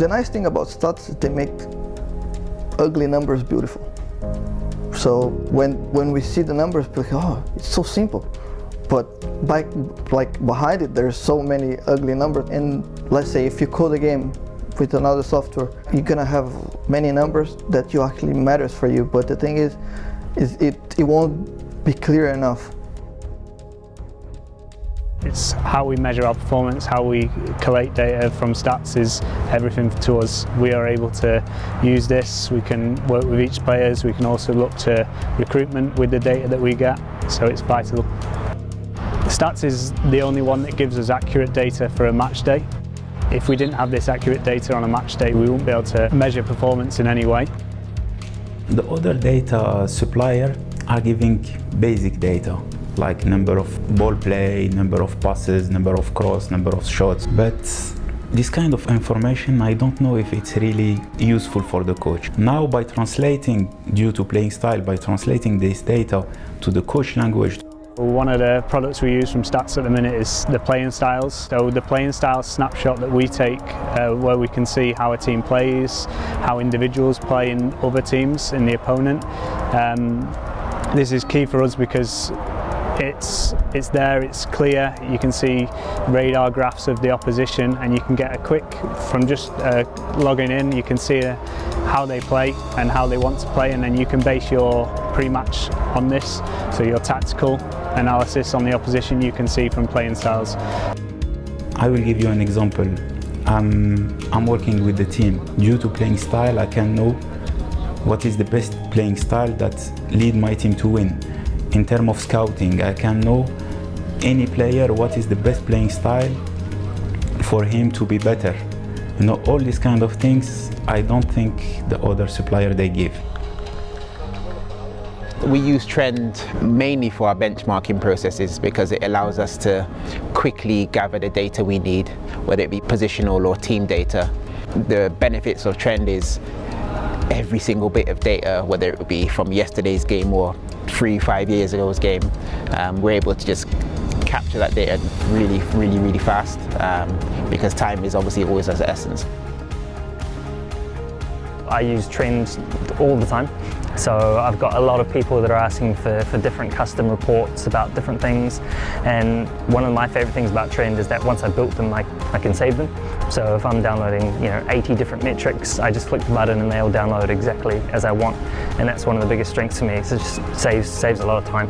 The nice thing about stats is they make ugly numbers beautiful. So when we see the numbers, we're like, oh, it's so simple. But behind it, there's so many ugly numbers. And let's say if you code a game with another software, you're gonna have many numbers that you actually matters for you. But the thing is it won't be clear enough. It's how we measure our performance, how we collate data from stats is everything to us. We are able to use this, we can work with each player, we can also look to recruitment with the data that we get, so it's vital. Stats is the only one that gives us accurate data for a match day. If we didn't have this accurate data on a match day, we wouldn't be able to measure performance in any way. The other data supplier are giving basic data, like number of ball play, number of passes, number of cross, number of shots. But this kind of information, I don't know if it's really useful for the coach. Now by translating, due to playing style, by translating this data to the coach language. One of the products we use from Stats at the minute is the playing styles. So the playing styles snapshot that we take where we can see how a team plays, how individuals play in other teams, in the opponent. This is key for us because it's there, it's clear, you can see radar graphs of the opposition and you can get a quick, from just logging in, you can see how they play and how they want to play, and then you can base your pre-match on this, so your tactical analysis on the opposition you can see from playing styles. I will give you an example. I'm working with the team. Due to playing style, I can know what is the best playing style that lead my team to win. In terms of scouting, I can know any player what is the best playing style for him to be better. You know, all these kind of things, I don't think the other supplier they give. We use Trend mainly for our benchmarking processes because it allows us to quickly gather the data we need, whether it be positional or team data. The benefits of Trend is every single bit of data, whether it would be from yesterday's game or 3-5 years ago's game, we're able to just capture that data really fast because time is obviously always of the essence. I use Trend all the time. So I've got a lot of people that are asking for different custom reports about different things, and one of my favorite things about Trend is that once I've built them, I can save them. So if I'm downloading 80 different metrics, I just click the button and they'll download exactly as I want, and that's one of the biggest strengths to me. It just saves a lot of time.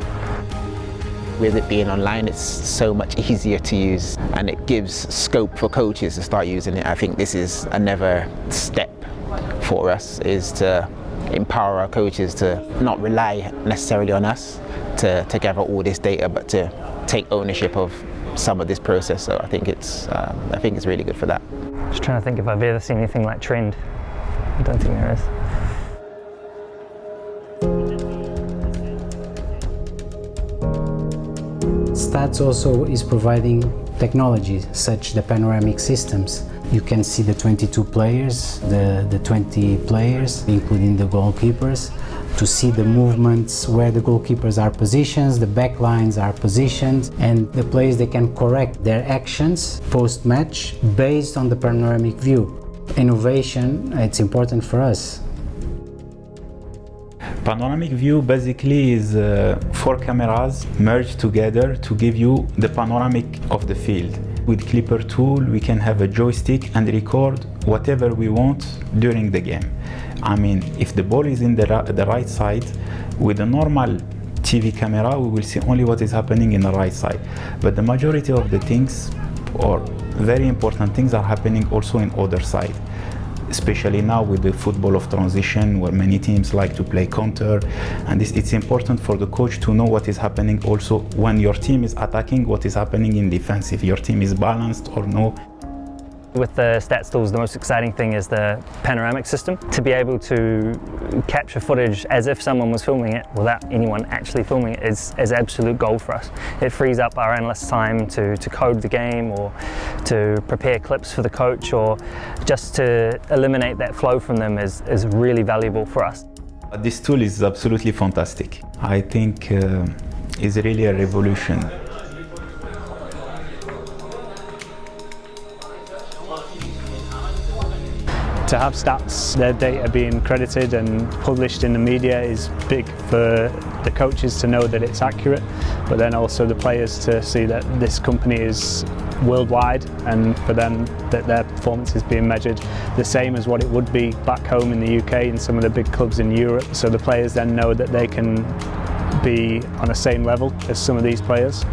With it being online, it's so much easier to use and it gives scope for coaches to start using it. I think this is another step for us, is to empower our coaches to not rely necessarily on us to gather all this data, but to take ownership of some of this process. So I think it's really good for that. Just trying to think if I've ever seen anything like Trend. I don't think there is. Stats also is providing technology such the panoramic systems. You can see the 22 players, the 20 players, including the goalkeepers, to see the movements where the goalkeepers are positioned, the back lines are positioned, and the players, they can correct their actions post-match based on the panoramic view. Innovation, it's important for us. Panoramic view basically is 4 cameras merged together to give you the panoramic of the field. With Clipper tool, we can have a joystick and record whatever we want during the game. I mean, if the ball is in the right side, with a normal TV camera, we will see only what is happening in the right side. But the majority of the things, or very important things, are happening also in other side. Especially now with the football of transition, where many teams like to play counter, and it's important for the coach to know what is happening also when your team is attacking, what is happening in defense, if your team is balanced or no. With the stats tools, the most exciting thing is the panoramic system. To be able to capture footage as if someone was filming it without anyone actually filming it is absolute gold for us. It frees up our analysts' time to code the game, or to prepare clips for the coach, or just to eliminate that flow from them is really valuable for us. This tool is absolutely fantastic. I think it's really a revolution. To have stats, their data being credited and published in the media is big for the coaches to know that it's accurate, but then also the players to see that this company is worldwide, and for them that their performance is being measured the same as what it would be back home in the UK and some of the big clubs in Europe. So the players then know that they can be on the same level as some of these players.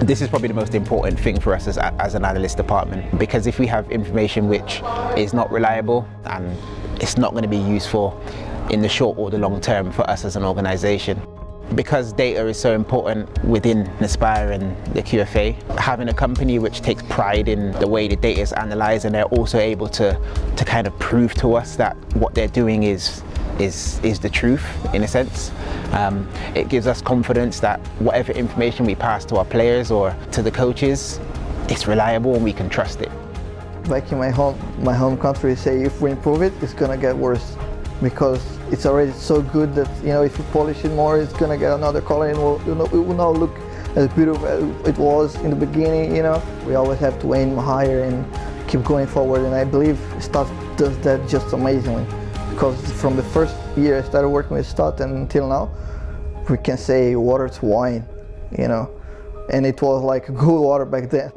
This is probably the most important thing for us as an analyst department, because if we have information which is not reliable, and it's not going to be useful in the short or the long term for us as an organisation. Because data is so important within Aspire and the QFA, having a company which takes pride in the way the data is analysed, and they're also able to kind of prove to us that what they're doing is the truth, in a sense. It gives us confidence that whatever information we pass to our players or to the coaches, it's reliable and we can trust it. Back in my home country, say if we improve it, it's gonna get worse, because it's already so good that, you know, if you polish it more, it's gonna get another color, and it will not look as beautiful as it was in the beginning. You know, we always have to aim higher and keep going forward, and I believe Stat does that just amazingly. Because from the first year I started working with Stat and until now, we can say water to wine, you know, and it was like good water back then.